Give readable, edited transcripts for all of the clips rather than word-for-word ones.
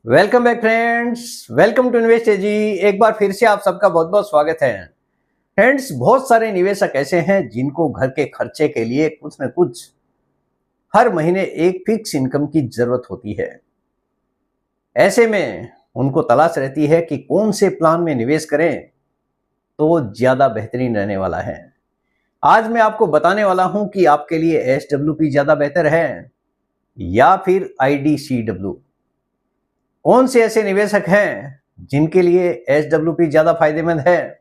Welcome back friends, welcome to invest AG. एक बार फिर से आप सबका बहुत बहुत स्वागत है। फ्रेंड्स, बहुत सारे निवेशक ऐसे हैं जिनको घर के खर्चे के लिए कुछ न कुछ हर महीने एक फिक्स इनकम की जरूरत होती है। ऐसे में उनको तलाश रहती है कि कौन से प्लान में निवेश करें तो वो ज्यादा बेहतरीन रहने वाला है। आज मैं आपको बताने वाला हूं कि आपके लिए SWP ज्यादा बेहतर है या फिर IDCW। कौन से ऐसे निवेशक हैं जिनके लिए SWP ज्यादा फायदेमंद है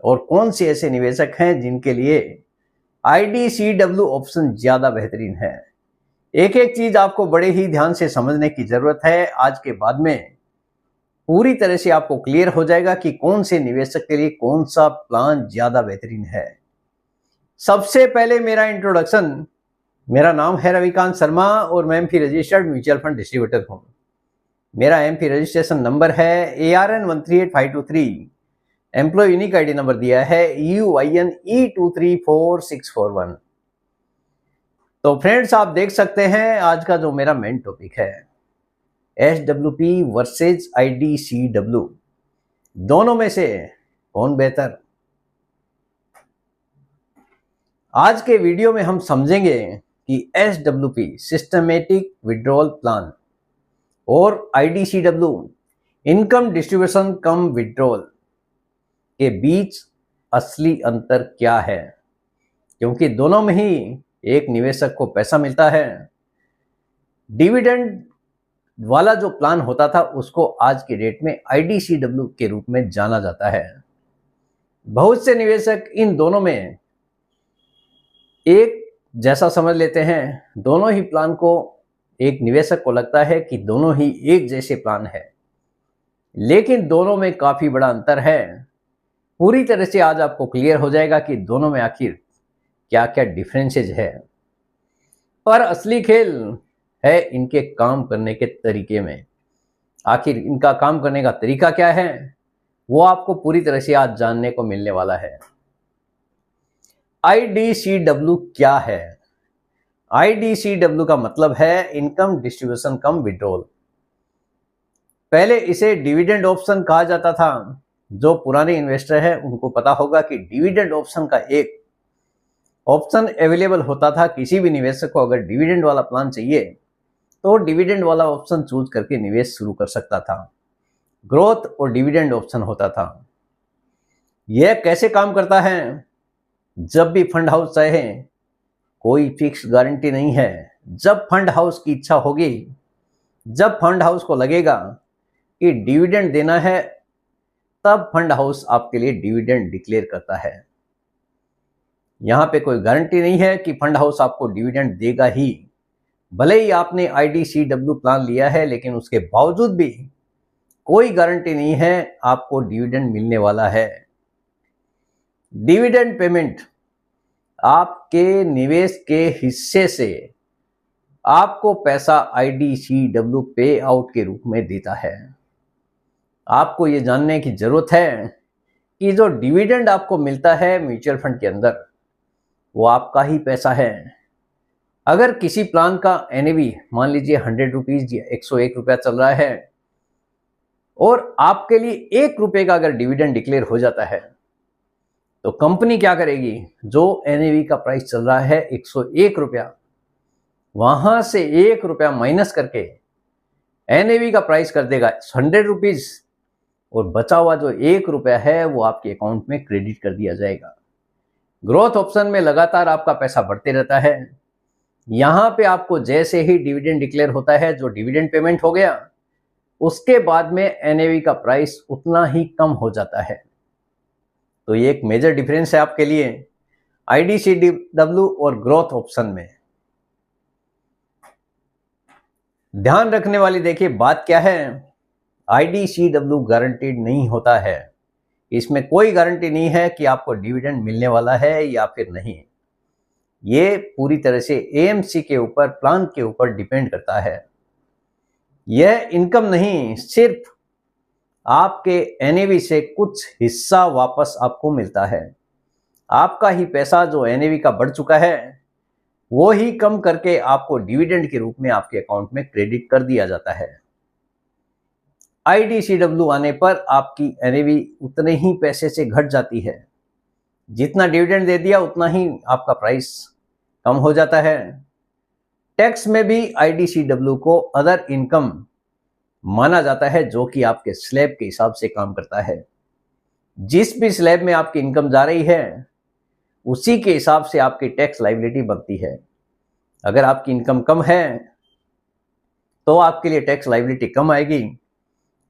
और कौन से ऐसे निवेशक हैं जिनके लिए IDCW ऑप्शन ज्यादा बेहतरीन है। एक एक चीज आपको बड़े ही ध्यान से समझने की जरूरत है। आज के बाद में पूरी तरह से आपको क्लियर हो जाएगा कि कौन से निवेशक के लिए कौन सा प्लान ज्यादा बेहतरीन है। सबसे पहले मेरा इंट्रोडक्शन। मेरा नाम है रविकांत शर्मा और मैं MP registered mutual fund distributor हूं। मेरा एमपी रजिस्ट्रेशन नंबर है ARN138523। Employ unique ID number दिया है UINE234641। तो फ्रेंड्स, आप देख सकते हैं आज का जो मेरा मेन टॉपिक है SWP वर्सेज IDCW, दोनों में से कौन बेहतर। आज के वीडियो में हम समझेंगे कि SWP सिस्टमेटिक विड्रॉल प्लान और IDCW इनकम डिस्ट्रीब्यूशन कम विड्रॉल के बीच असली अंतर क्या है, क्योंकि दोनों में ही एक निवेशक को पैसा मिलता है। डिविडेंड वाला जो प्लान होता था उसको आज के डेट में IDCW के रूप में जाना जाता है। बहुत से निवेशक इन दोनों में एक जैसा समझ लेते हैं। दोनों ही प्लान को एक निवेशक को लगता है कि दोनों ही एक जैसे प्लान है, लेकिन दोनों में काफी बड़ा अंतर है। पूरी तरह से आज आपको क्लियर हो जाएगा कि दोनों में आखिर क्या क्या डिफरेंसेज है। पर असली खेल है इनके काम करने के तरीके में। आखिर इनका काम करने का तरीका क्या है वो आपको पूरी तरह से आज जानने को मिलने वाला है। IDCW क्या है? IDCW का मतलब है इनकम डिस्ट्रीब्यूशन कम विड्रॉल। पहले इसे डिविडेंड ऑप्शन कहा जाता था। जो पुराने इन्वेस्टर है उनको पता होगा कि डिविडेंड ऑप्शन का एक ऑप्शन अवेलेबल होता था। किसी भी निवेशक को अगर डिविडेंड वाला प्लान चाहिए तो डिविडेंड वाला ऑप्शन चूज करके निवेश शुरू कर सकता था। ग्रोथ और डिविडेंड ऑप्शन होता था। यह कैसे काम करता है? जब भी फंड हाउस चाहे, कोई फिक्स गारंटी नहीं है। जब फंड हाउस की इच्छा होगी, जब फंड हाउस को लगेगा कि डिविडेंड देना है, तब फंड हाउस आपके लिए डिविडेंड डिक्लेयर करता है। यहां पे कोई गारंटी नहीं है कि फंड हाउस आपको डिविडेंड देगा ही। भले ही आपने IDCW प्लान लिया है, लेकिन उसके बावजूद भी कोई गारंटी नहीं है आपको डिविडेंड मिलने वाला है। डिविडेंड पेमेंट आपके निवेश के हिस्से से आपको पैसा IDCW पे आउट के रूप में देता है। आपको ये जानने की जरूरत है कि जो डिविडेंड आपको मिलता है म्यूचुअल फंड के अंदर, वो आपका ही पैसा है। अगर किसी प्लान का NAV मान लीजिए 100 रुपीज या 101 रुपया चल रहा है और आपके लिए 1 रुपये का अगर डिविडेंड डिक्लेयर हो जाता है, तो कंपनी क्या करेगी? जो NAV का प्राइस चल रहा है 101 रुपया, वहां से 1 रुपया माइनस करके NAV का प्राइस कर देगा 100 रुपीज और बचा हुआ जो 1 रुपया है वो आपके अकाउंट में क्रेडिट कर दिया जाएगा। ग्रोथ ऑप्शन में लगातार आपका पैसा बढ़ते रहता है। यहां पे आपको जैसे ही डिविडेंड डिक्लेयर होता है, जो डिविडेंड पेमेंट हो गया, उसके बाद में NAV का प्राइस उतना ही कम हो जाता है। तो ये एक मेजर डिफरेंस है आपके लिए IDCW और ग्रोथ ऑप्शन में। ध्यान रखने वाली देखिए बात क्या है, IDCW गारंटीड नहीं होता है। इसमें कोई गारंटी नहीं है कि आपको डिविडेंड मिलने वाला है या फिर नहीं। ये पूरी तरह से AMC के ऊपर, प्लान के ऊपर डिपेंड करता है। यह इनकम नहीं, सिर्फ आपके NAV से कुछ हिस्सा वापस आपको मिलता है। आपका ही पैसा जो NAV का बढ़ चुका है वो ही कम करके आपको डिविडेंड के रूप में आपके अकाउंट में क्रेडिट कर दिया जाता है। IDCW आने पर आपकी NAV उतने ही पैसे से घट जाती है। जितना डिविडेंड दे दिया उतना ही आपका प्राइस कम हो जाता है। टैक्स में भी IDCW को अदर इनकम माना जाता है, जो कि आपके स्लैब के हिसाब से काम करता है। जिस भी स्लैब में आपकी इनकम जा रही है उसी के हिसाब से आपकी टैक्स लायबिलिटी बनती है। अगर आपकी इनकम कम है तो आपके लिए टैक्स लायबिलिटी कम आएगी,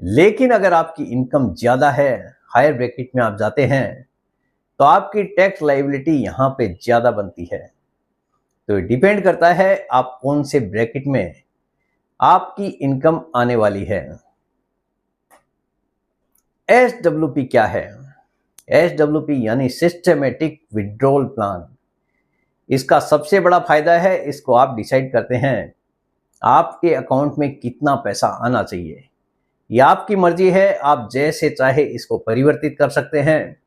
लेकिन अगर आपकी इनकम ज़्यादा है, हायर ब्रैकेट में आप जाते हैं, तो आपकी टैक्स लायबिलिटी यहाँ पे ज़्यादा बनती है। तो डिपेंड करता है आप कौन से ब्रैकेट में आपकी इनकम आने वाली है। SWP क्या है? SWP यानी सिस्टमेटिक विड्रॉल प्लान। इसका सबसे बड़ा फायदा है, इसको आप डिसाइड करते हैं आपके अकाउंट में कितना पैसा आना चाहिए। ये आपकी मर्जी है, आप जैसे चाहे इसको परिवर्तित कर सकते हैं।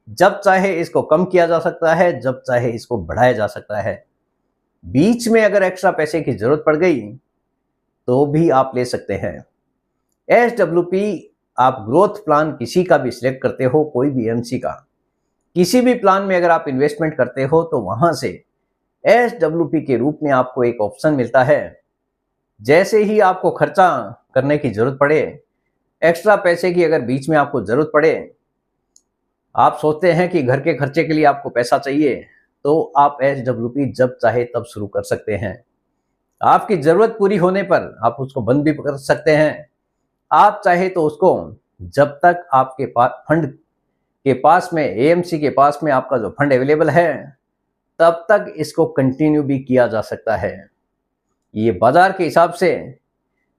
जब चाहे इसको कम किया जा सकता है, जब चाहे इसको बढ़ाया जा सकता है। बीच में अगर एक्स्ट्रा पैसे की जरूरत पड़ गई तो भी आप ले सकते हैं। SWP आप ग्रोथ प्लान किसी का भी सिलेक्ट करते हो, कोई भी MC का किसी भी प्लान में अगर आप इन्वेस्टमेंट करते हो तो वहां से SWP के रूप में आपको एक ऑप्शन मिलता है। जैसे ही आपको खर्चा करने की जरूरत पड़े, एक्स्ट्रा पैसे की अगर बीच में आपको जरूरत पड़े, आप सोचते हैं कि घर के खर्चे के लिए आपको पैसा चाहिए, तो आप SWP जब चाहे तब शुरू कर सकते हैं। आपकी जरूरत पूरी होने पर आप उसको बंद भी कर सकते हैं। आप चाहे तो उसको जब तक आपके पास फंड के पास में, AMC के पास में आपका जो फंड अवेलेबल है, तब तक इसको कंटिन्यू भी किया जा सकता है। ये बाजार के हिसाब से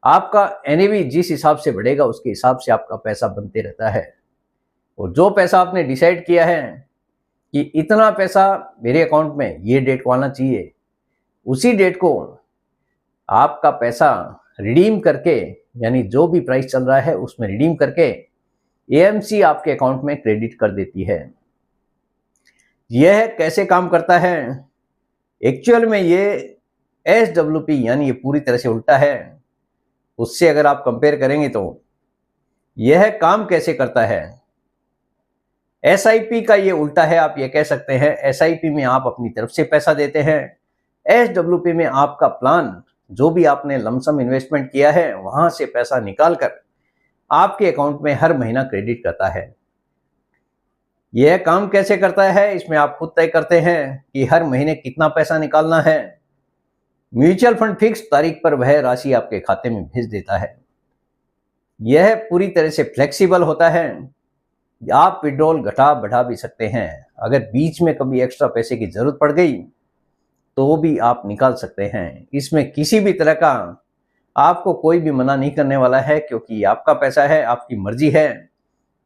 आपका NAV जिस हिसाब से बढ़ेगा उसके हिसाब से आपका पैसा बनते रहता है। और जो पैसा आपने डिसाइड किया है कि इतना पैसा मेरे अकाउंट में ये डेट को आना चाहिए, उसी डेट को आपका पैसा रिडीम करके, यानी जो भी प्राइस चल रहा है उसमें रिडीम करके AMC आपके अकाउंट में क्रेडिट कर देती है। यह कैसे काम करता है? एक्चुअल में ये SWP यानी ये पूरी तरह से उल्टा है। उससे अगर आप कंपेयर करेंगे तो यह काम कैसे करता है? SIP का ये उल्टा है, आप ये कह सकते हैं। SIP में आप अपनी तरफ से पैसा देते हैं। SWP में आपका प्लान, जो भी आपने लमसम इन्वेस्टमेंट किया है, वहां से पैसा निकालकर आपके अकाउंट में हर महीना क्रेडिट करता है। यह काम कैसे करता है, इसमें आप खुद तय करते हैं कि हर महीने कितना पैसा निकालना है। म्यूचुअल फंड फिक्स तारीख पर वह राशि आपके खाते में भेज देता है। यह पूरी तरह से फ्लेक्सिबल होता है। आप विड्रॉल घटा बढ़ा भी सकते हैं। अगर बीच में कभी एक्स्ट्रा पैसे की जरूरत पड़ गई तो भी आप निकाल सकते हैं। इसमें किसी भी तरह का आपको कोई भी मना नहीं करने वाला है, क्योंकि ये आपका पैसा है, आपकी मर्जी है,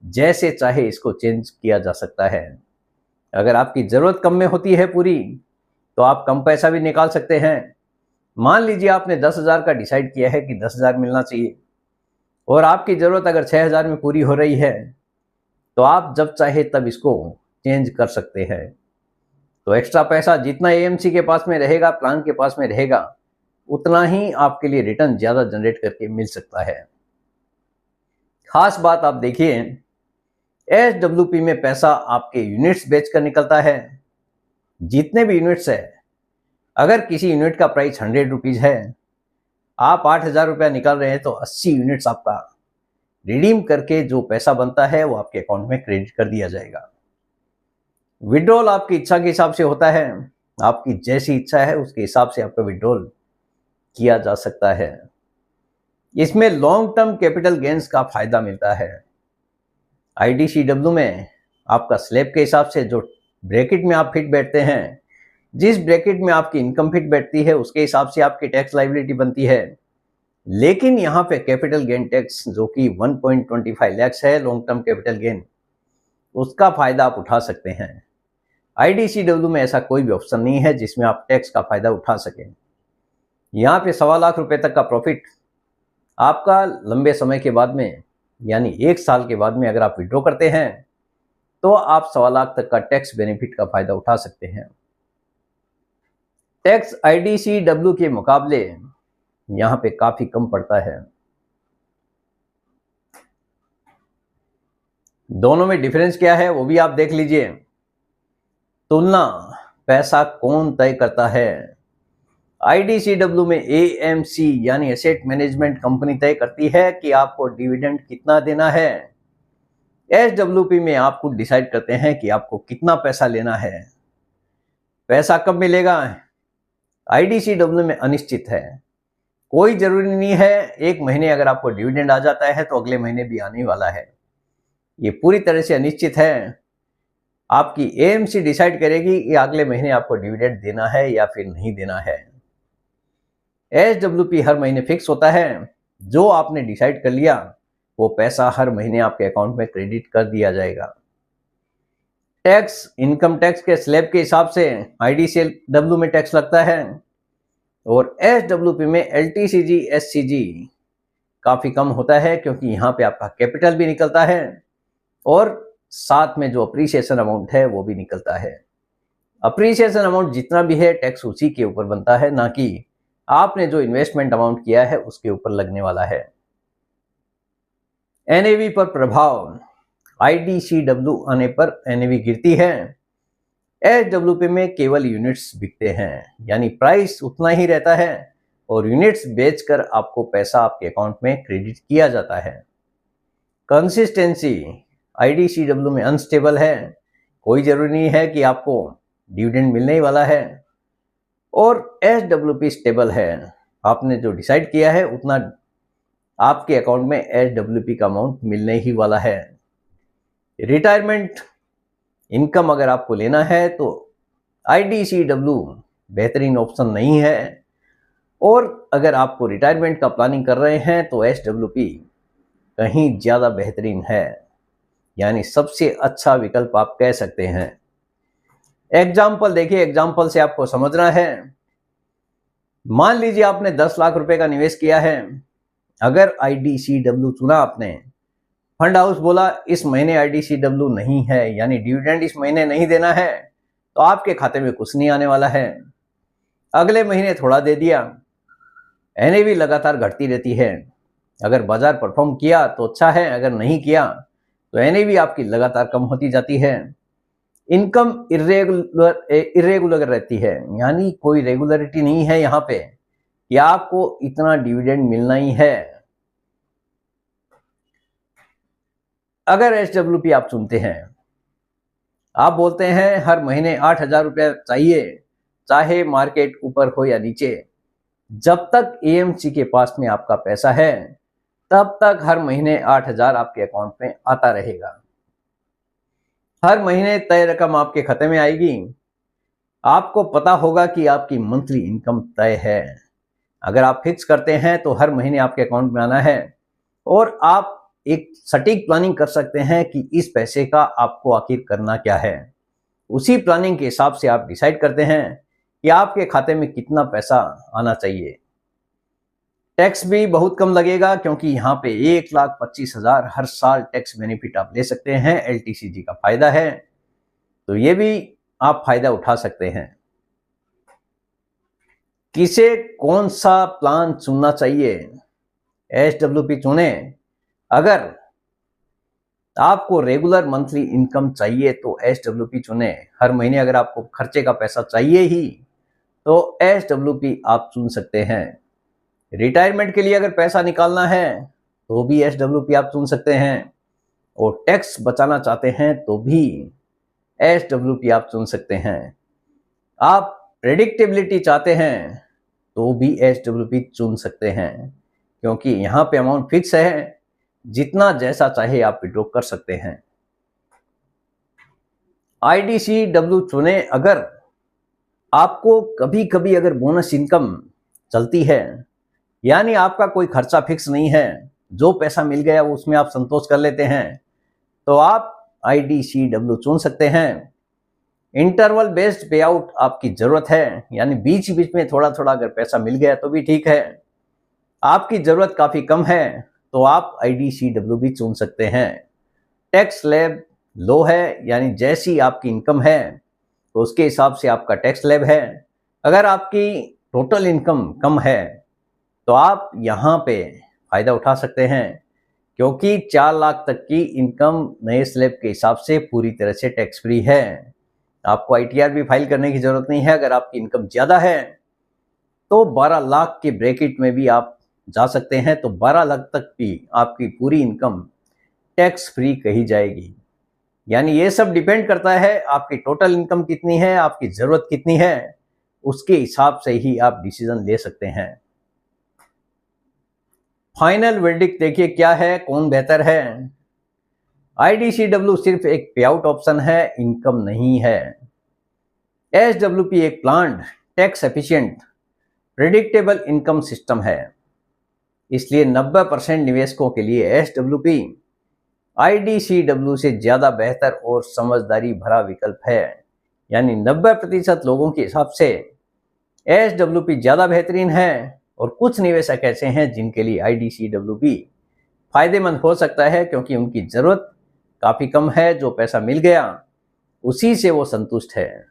जैसे चाहे इसको चेंज किया जा सकता है। अगर आपकी ज़रूरत कम में होती है पूरी, तो आप कम पैसा भी निकाल सकते हैं। मान लीजिए आपने 10,000 का डिसाइड किया है कि 10,000 मिलना चाहिए, और आपकी ज़रूरत अगर 6,000 में पूरी हो रही है, तो आप जब चाहे तब इसको चेंज कर सकते हैं। तो एक्स्ट्रा पैसा जितना AMC के पास में रहेगा, प्लान के पास में रहेगा, उतना ही आपके लिए रिटर्न ज़्यादा जनरेट करके मिल सकता है। खास बात आप देखिए, SWP में पैसा आपके यूनिट्स बेचकर निकलता है। जितने भी यूनिट्स है, अगर किसी यूनिट का प्राइस 100 रुपीज़ है, आप 8,000 रुपया निकाल रहे हैं, तो 80 यूनिट्स आपका रिडीम करके जो पैसा बनता है वो आपके अकाउंट में क्रेडिट कर दिया जाएगा। विड्रॉल आपकी इच्छा के हिसाब से होता है। आपकी जैसी इच्छा है उसके हिसाब से आपका विड्रॉल किया जा सकता है। इसमें लॉन्ग टर्म कैपिटल गेन्स का फायदा मिलता है। IDCW में आपका स्लैब के हिसाब से जो ब्रैकेट में आप फिट बैठते हैं, जिस ब्रैकेट में आपकी इनकम फिट बैठती है, उसके हिसाब से आपकी टैक्स लायबिलिटी बनती है। लेकिन यहाँ पे कैपिटल गेन टैक्स जो कि 1.25 लाख है, लॉन्ग टर्म कैपिटल गेन, उसका फायदा आप उठा सकते हैं। IDCW में ऐसा कोई भी ऑप्शन नहीं है जिसमें आप टैक्स का फायदा उठा सकें। यहाँ पे 1.25 लाख रुपए तक का प्रॉफिट आपका लंबे समय के बाद में, यानी 1 साल के बाद में अगर आप विड्रॉ करते हैं, तो आप 1.25 लाख तक का टैक्स बेनिफिट का फायदा उठा सकते हैं। टैक्स IDCW के मुकाबले यहाँ पे काफी कम पड़ता है। दोनों में डिफरेंस क्या है वो भी आप देख लीजिए। तुलना पैसा कौन तय करता है? आईडीसीडब्ल्यू में एएमसी यानी एसेट मैनेजमेंट कंपनी तय करती है कि आपको डिविडेंड कितना देना है। एसडब्ल्यूपी में आप खुद डिसाइड करते हैं कि आपको कितना पैसा लेना है। पैसा कब मिलेगा? आईडीसीडब्ल्यू में अनिश्चित है, कोई जरूरी नहीं है। एक महीने अगर आपको डिविडेंड आ जाता है तो अगले महीने भी आने वाला है। ये पूरी तरह से अनिश्चित है। आपकी एएमसी डिसाइड करेगी कि अगले महीने आपको डिविडेंड देना है या फिर नहीं देना है। एसडब्ल्यूपी हर महीने फिक्स होता है। जो आपने डिसाइड कर लिया वो पैसा हर महीने आपके अकाउंट में क्रेडिट कर दिया जाएगा। टैक्स, इनकम टैक्स के स्लैब के हिसाब से आईडीसीडब्ल्यू में टैक्स लगता है और एसडब्ल्यूपी में एलटीसीजी एससीजी काफी कम होता है, क्योंकि यहाँ पे आपका कैपिटल भी निकलता है और साथ में जो अप्रिसिएशन अमाउंट है वो भी निकलता है। अप्रिसिएशन अमाउंट जितना भी है टैक्स उसी के ऊपर बनता है, ना कि आपने जो इन्वेस्टमेंट अमाउंट किया है उसके ऊपर लगने वाला है। एनएवी पर प्रभाव, आईडीसीडब्ल्यू आने पर एनएवी गिरती है। एसडब्ल्यूपी में केवल यूनिट्स बिकते हैं, यानी प्राइस उतना ही रहता है और यूनिट्स बेचकर आपको पैसा आपके अकाउंट में क्रेडिट किया जाता है। कंसिस्टेंसी, आईडीसीडब्ल्यू में अनस्टेबल है, कोई जरूरी नहीं है कि आपको डिविडेंड मिलने ही वाला है। और एसडब्ल्यूपी स्टेबल है, आपने जो डिसाइड किया है उतना आपके अकाउंट में एसडब्ल्यूपी का अमाउंट मिलने ही वाला है। रिटायरमेंट इनकम अगर आपको लेना है तो आईडीसीडब्ल्यू बेहतरीन ऑप्शन नहीं है, और अगर आपको रिटायरमेंट का प्लानिंग कर रहे हैं तो एसडब्ल्यूपी कहीं ज़्यादा बेहतरीन है, यानी सबसे अच्छा विकल्प आप कह सकते हैं। एग्जाम्पल देखिए, एग्जाम्पल से आपको समझना है। मान लीजिए आपने 10 लाख रुपए का निवेश किया है। अगर आईडीसीडब्ल्यू चुना आपने, फंड हाउस बोला इस महीने आईडीसीडब्ल्यू नहीं है, यानी डिविडेंड इस महीने नहीं देना है, तो आपके खाते में कुछ नहीं आने वाला है। अगले महीने थोड़ा दे दिया, एनएवी लगातार घटती रहती है। अगर बाजार परफॉर्म किया तो अच्छा है, अगर नहीं किया तो एनएवी आपकी लगातार कम होती जाती है। इनकम इरेगुलर रहती है, यानी कोई रेगुलरिटी नहीं है यहाँ पे कि आपको इतना डिविडेंड मिलना ही है। अगर एसडब्ल्यूपी आप चुनते हैं, आप बोलते हैं हर महीने 8,000 रुपया चाहिए, चाहे मार्केट ऊपर हो या नीचे, जब तक एएमसी के पास में आपका पैसा है तब तक हर महीने 8,000 आपके अकाउंट में आता रहेगा। हर महीने तय रकम आपके खाते में आएगी। आपको पता होगा कि आपकी मंथली इनकम तय है। अगर आप फिक्स करते हैं तो हर महीने आपके अकाउंट में आना है, और आप एक सटीक प्लानिंग कर सकते हैं कि इस पैसे का आपको आखिर करना क्या है। उसी प्लानिंग के हिसाब से आप डिसाइड करते हैं कि आपके खाते में कितना पैसा आना चाहिए। टैक्स भी बहुत कम लगेगा, क्योंकि यहाँ पे 1,25,000 हर साल टैक्स बेनिफिट आप ले सकते हैं। एलटीसीजी का फायदा है, तो ये भी आप फायदा उठा सकते हैं। किसे कौन सा प्लान चुनना चाहिए? एसडब्ल्यूपी चुने। अगर आपको रेगुलर मंथली इनकम चाहिए तो एसडब्ल्यूपी चुने। हर महीने अगर आपको खर्चे का पैसा चाहिए ही तो एसडब्ल्यूपी आप चुन सकते हैं। रिटायरमेंट के लिए अगर पैसा निकालना है तो भी एसडब्ल्यूपी आप चुन सकते हैं, और टैक्स बचाना चाहते हैं तो भी एसडब्ल्यूपी आप चुन सकते हैं। आप प्रेडिक्टेबिलिटी चाहते हैं तो भी एसडब्ल्यूपी चुन सकते हैं, क्योंकि यहाँ पे अमाउंट फिक्स है, जितना जैसा चाहे आप विड्रॉ कर सकते हैं। आईडीसीडब्ल्यू चुने अगर आपको कभी कभी अगर बोनस इनकम चलती है, यानी आपका कोई खर्चा फिक्स नहीं है, जो पैसा मिल गया वो उसमें आप संतोष कर लेते हैं, तो आप आईडीसीडब्ल्यू चुन सकते हैं। इंटरवल बेस्ड पे आउट आपकी जरूरत है, यानी बीच बीच में थोड़ा थोड़ा अगर पैसा मिल गया तो भी ठीक है। आपकी जरूरत काफी कम है तो आप आईडीसीडब्ल्यू भी चुन सकते हैं। टैक्स स्लैब लो है, यानी जैसी आपकी इनकम है तो उसके हिसाब से आपका टैक्स स्लैब है। अगर आपकी टोटल इनकम कम है तो आप यहाँ पे फायदा उठा सकते हैं, क्योंकि 4 लाख तक की इनकम नए स्लैब के हिसाब से पूरी तरह से टैक्स फ्री है। आपको आईटीआर भी फाइल करने की जरूरत नहीं है। अगर आपकी इनकम ज़्यादा है तो 12 लाख के ब्रैकेट में भी आप जा सकते हैं, तो 12 लाख तक भी आपकी पूरी इनकम टैक्स फ्री कही जाएगी। यानी ये सब डिपेंड करता है आपकी टोटल इनकम कितनी है, आपकी ज़रूरत कितनी है, उसके हिसाब से ही आप डिसीजन ले सकते हैं। फाइनल वर्डिक्ट देखिए क्या है, कौन बेहतर है। आईडीसीडब्ल्यू सिर्फ एक पे आउट ऑप्शन है, इनकम नहीं है। एसडब्ल्यूपी एक planned, tax efficient, predictable income system है। इसलिए 90% निवेशकों के लिए एसडब्ल्यूपी आईडीसीडब्ल्यू से ज़्यादा बेहतर और समझदारी भरा विकल्प है। यानी 90% लोगों के हिसाब से एसडब्ल्यूपी ज़्यादा बेहतरीन है, और कुछ निवेशक ऐसे हैं जिनके लिए आईडीसीडब्ल्यूपी फायदेमंद हो सकता है, क्योंकि उनकी ज़रूरत काफ़ी कम है, जो पैसा मिल गया उसी से वो संतुष्ट है।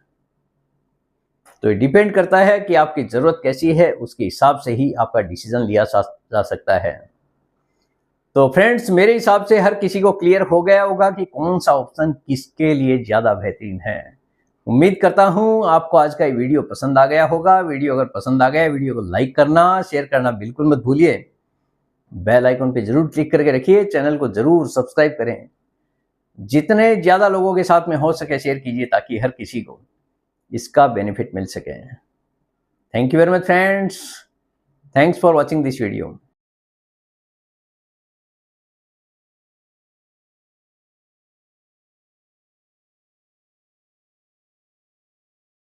तो ये डिपेंड करता है कि आपकी ज़रूरत कैसी है, उसके हिसाब से ही आपका डिसीजन लिया जा सकता है। तो फ्रेंड्स, मेरे हिसाब से हर किसी को क्लियर हो गया होगा कि कौन सा ऑप्शन किसके लिए ज़्यादा बेहतरीन है। उम्मीद करता हूं आपको आज का ये वीडियो पसंद आ गया होगा। वीडियो अगर पसंद आ गया, वीडियो को लाइक करना, शेयर करना बिल्कुल मत भूलिए। बेल आइकन पे जरूर क्लिक करके रखिए, चैनल को जरूर सब्सक्राइब करें। जितने ज़्यादा लोगों के साथ में हो सके शेयर कीजिए, ताकि हर किसी को इसका बेनिफिट मिल सके। Thank you very much friends, thanks for watching this video.